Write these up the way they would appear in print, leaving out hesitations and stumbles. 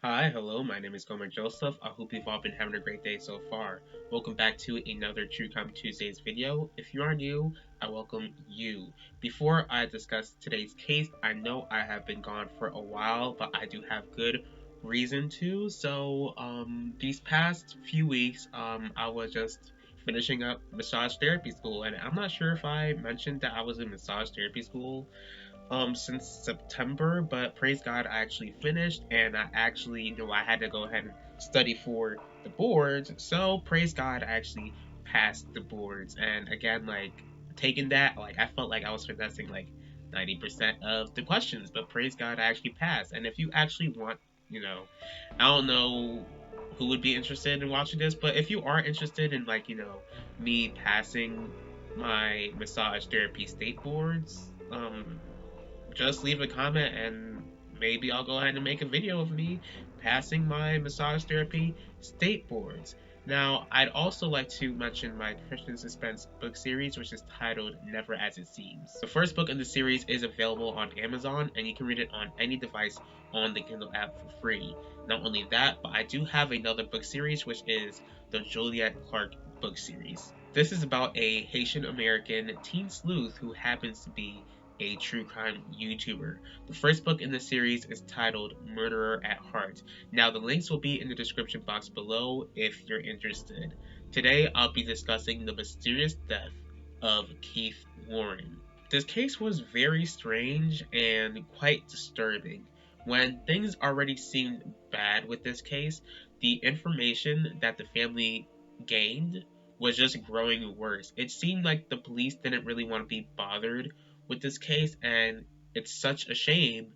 Hi, hello, my name is Gomer Joseph. I hope you've all been having a great day so far. Welcome back to another True Crime Tuesdays video. If you are new, I welcome you. Before I discuss today's case, I know I have been gone for a while, but I do have good reason to. These past few weeks, I was just finishing up massage therapy school, and I'm not sure if I mentioned that I was in massage therapy school since September, but praise God, I actually finished, and I actually, I had to go ahead and study for the boards. So praise God, I actually passed the boards. And again, like taking that, like I felt like I was finessing like 90% of the questions, but praise God, I actually passed. And if you actually want, I don't know who would be interested in watching this, but if you are interested in me passing my massage therapy state boards, just leave a comment and maybe I'll go ahead and make a video of me passing my massage therapy state boards. Now, I'd also like to mention my Christian suspense book series, which is titled Never As It Seems. The first book in the series is available on Amazon, and you can read it on any device on the Kindle app for free. Not only that, but I do have another book series, which is the Juliet Clark book series. This is about a Haitian American teen sleuth who happens to be a true crime YouTuber. The first book in the series is titled Murderer at Heart. Now, the links will be in the description box below if you're interested. Today, I'll be discussing the mysterious death of Keith Warren. This case was very strange and quite disturbing. When things already seemed bad with this case, the information that the family gained was just growing worse. It seemed like the police didn't really want to be bothered with this case, and it's such a shame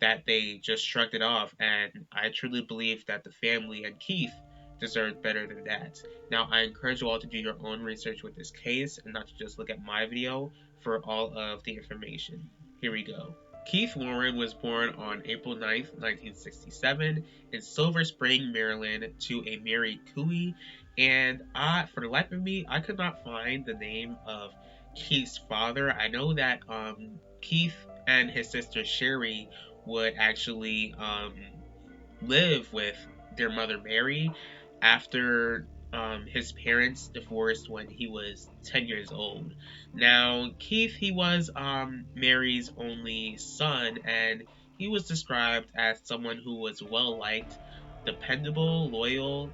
that they just shrugged it off. And I truly believe that the family and Keith deserved better than that. Now, I encourage you all to do your own research with this case and not to just look at my video for all of the information. Here we go. Keith Warren was born on April 9th, 1967, in Silver Spring, Maryland, to a Mary Cooey. And for the life of me, I could not find the name of Keith's father. I know that Keith and his sister Sherry would actually live with their mother Mary after his parents divorced when he was 10 years old. Now, Keith, he was Mary's only son, and he was described as someone who was well liked, dependable, loyal,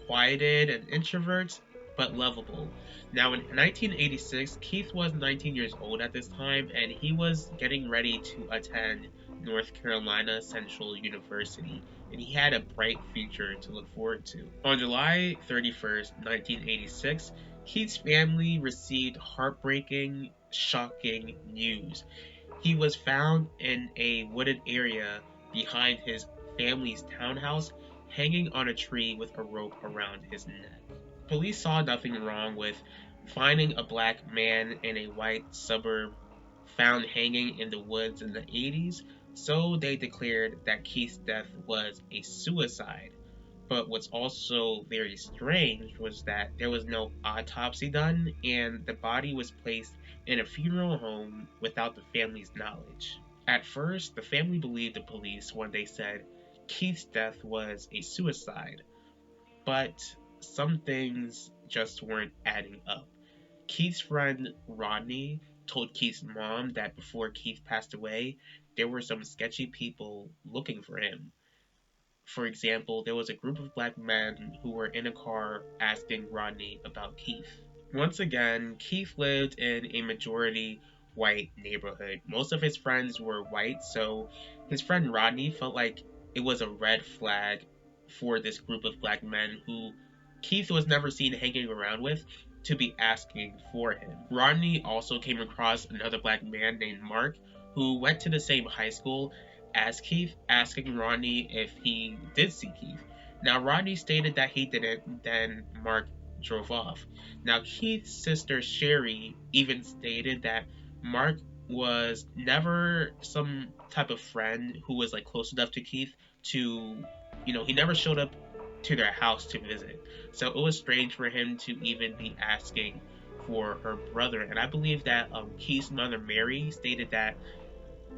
quieted, and introvert, but lovable. Now, in 1986, Keith was 19 years old at this time, and he was getting ready to attend North Carolina Central University, and he had a bright future to look forward to. On July 31st, 1986, Keith's family received heartbreaking, shocking news. He was found in a wooded area behind his family's townhouse, hanging on a tree with a rope around his neck. Police saw nothing wrong with finding a black man in a white suburb found hanging in the woods in the 80s, so they declared that Keith's death was a suicide. But what's also very strange was that there was no autopsy done, and the body was placed in a funeral home without the family's knowledge. At first, the family believed the police when they said Keith's death was a suicide, but some things just weren't adding up. Keith's friend Rodney told Keith's mom that before Keith passed away, there were some sketchy people looking for him. For example, there was a group of black men who were in a car asking Rodney about Keith. Once again, Keith lived in a majority white neighborhood. Most of his friends were white, so his friend Rodney felt like it was a red flag for this group of black men who Keith was never seen hanging around with to be asking for him. Rodney also came across another black man named Mark who went to the same high school as Keith, asking Rodney if he did see Keith. Now, Rodney stated that he didn't, then Mark drove off. Now, Keith's sister Sherry even stated that Mark was never some type of friend who was like close enough to Keith to, he never showed up to their house to visit. So it was strange for him to even be asking for her brother. And I believe that Keith's mother Mary stated that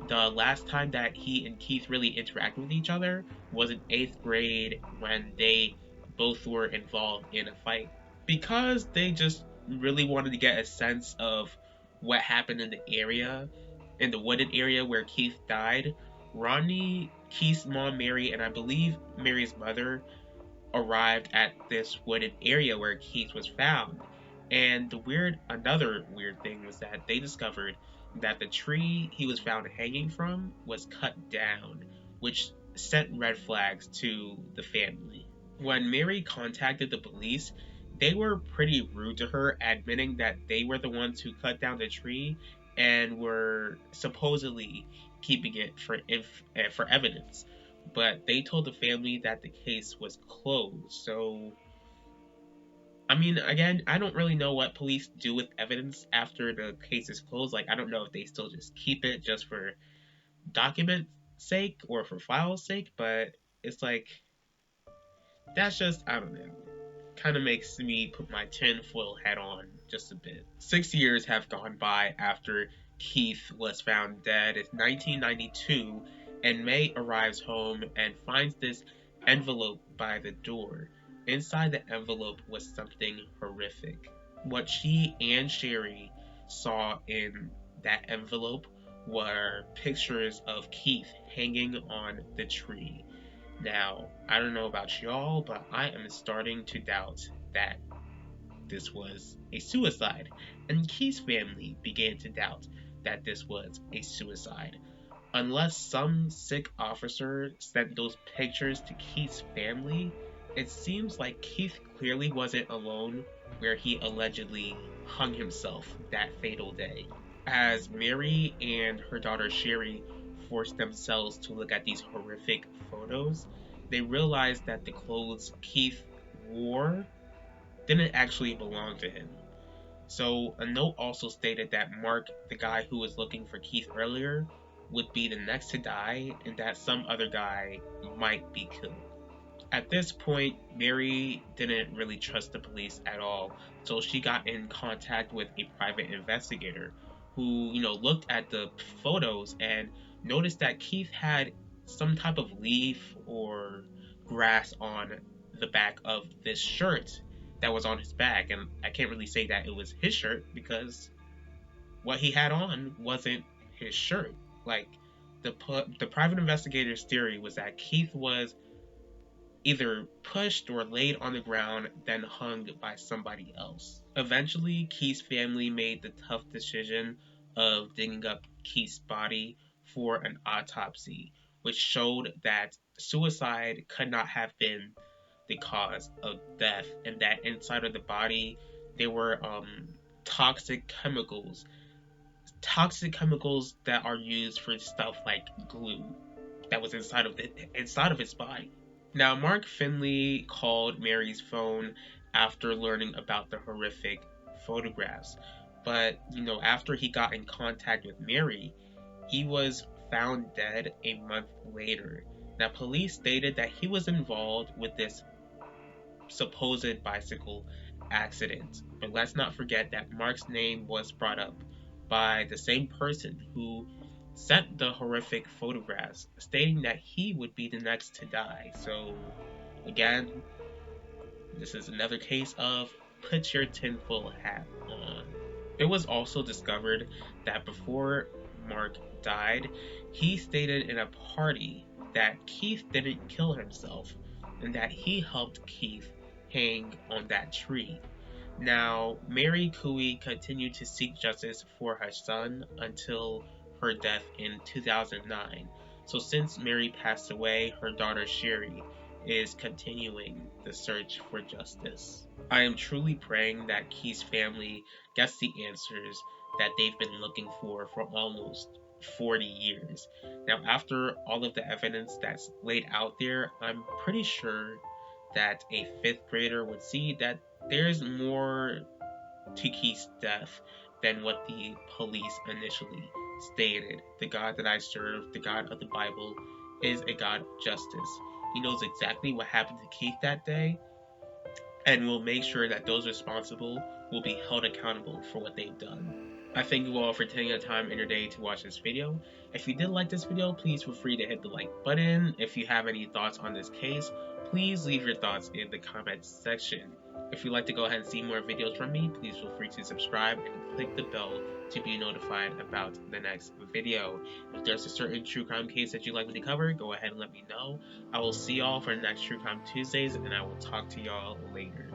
The last time that he and Keith really interacted with each other was in 8th grade when they both were involved in a fight. Because they just really wanted to get a sense of what happened in the area, in the wooded area where Keith died, Rodney, Keith's mom Mary, and I believe Mary's mother arrived at this wooded area where Keith was found. And another weird thing was that they discovered that the tree he was found hanging from was cut down, which sent red flags to the family. When Mary contacted the police, they were pretty rude to her, admitting that they were the ones who cut down the tree and were supposedly keeping it for evidence. But they told the family that the case was closed. So, I mean, again, I don't really know what police do with evidence after the case is closed. Like, I don't know if they still just keep it just for document sake or for file sake, but it's like, that's just, I don't know, kind of makes me put my tinfoil hat on just a bit. 6 years have gone by after Keith was found dead. It's 1992, and May arrives home and finds this envelope by the door. Inside the envelope was something horrific. What she and Sherry saw in that envelope were pictures of Keith hanging on the tree. Now, I don't know about y'all, but I am starting to doubt that this was a suicide. And Keith's family began to doubt that this was a suicide. Unless some sick officer sent those pictures to Keith's family, it seems like Keith clearly wasn't alone where he allegedly hung himself that fatal day. As Mary and her daughter Sherry forced themselves to look at these horrific photos, they realized that the clothes Keith wore didn't actually belong to him. So, a note also stated that Mark, the guy who was looking for Keith earlier, would be the next to die and that some other guy might be killed. At this point, Mary didn't really trust the police at all, so she got in contact with a private investigator who, looked at the photos and noticed that Keith had some type of leaf or grass on the back of this shirt that was on his back. And I can't really say that it was his shirt because what he had on wasn't his shirt. Like, the private investigator's theory was that Keith was either pushed or laid on the ground, then hung by somebody else. Eventually, Keith's family made the tough decision of digging up Keith's body for an autopsy, which showed that suicide could not have been the cause of death, and that inside of the body there were toxic chemicals that are used for stuff like glue that was inside of his body. Now, Mark Finley called Mary's phone after learning about the horrific photographs. But, after he got in contact with Mary, he was found dead a month later. Now, police stated that he was involved with this supposed bicycle accident. But let's not forget that Mark's name was brought up by the same person who sent the horrific photographs, stating that he would be the next to die. So, again, this is another case of put your tinfoil hat on. It was also discovered that before Mark died, he stated in a party that Keith didn't kill himself and that he helped Keith hang on that tree. Now, Mary Cooey continued to seek justice for her son until her death in 2009. So since Mary passed away, her daughter Sherry is continuing the search for justice. I am truly praying that Keith's family gets the answers that they've been looking for almost 40 years. Now, after all of the evidence that's laid out there, I'm pretty sure that a 5th grader would see that there's more to Keith's death than what the police initially stated. The God that I serve, the God of the Bible, is a God of justice. He knows exactly what happened to Keith that day and will make sure that those responsible will be held accountable for what they've done. I thank you all for taking the time in your day to watch this video. If you did like this video, please feel free to hit the like button. If you have any thoughts on this case, please leave your thoughts in the comments section. If you'd like to go ahead and see more videos from me, please feel free to subscribe and click the bell to be notified about the next video. If there's a certain true crime case that you'd like me to cover, go ahead and let me know. I will see y'all for the next True Crime Tuesdays, and I will talk to y'all later.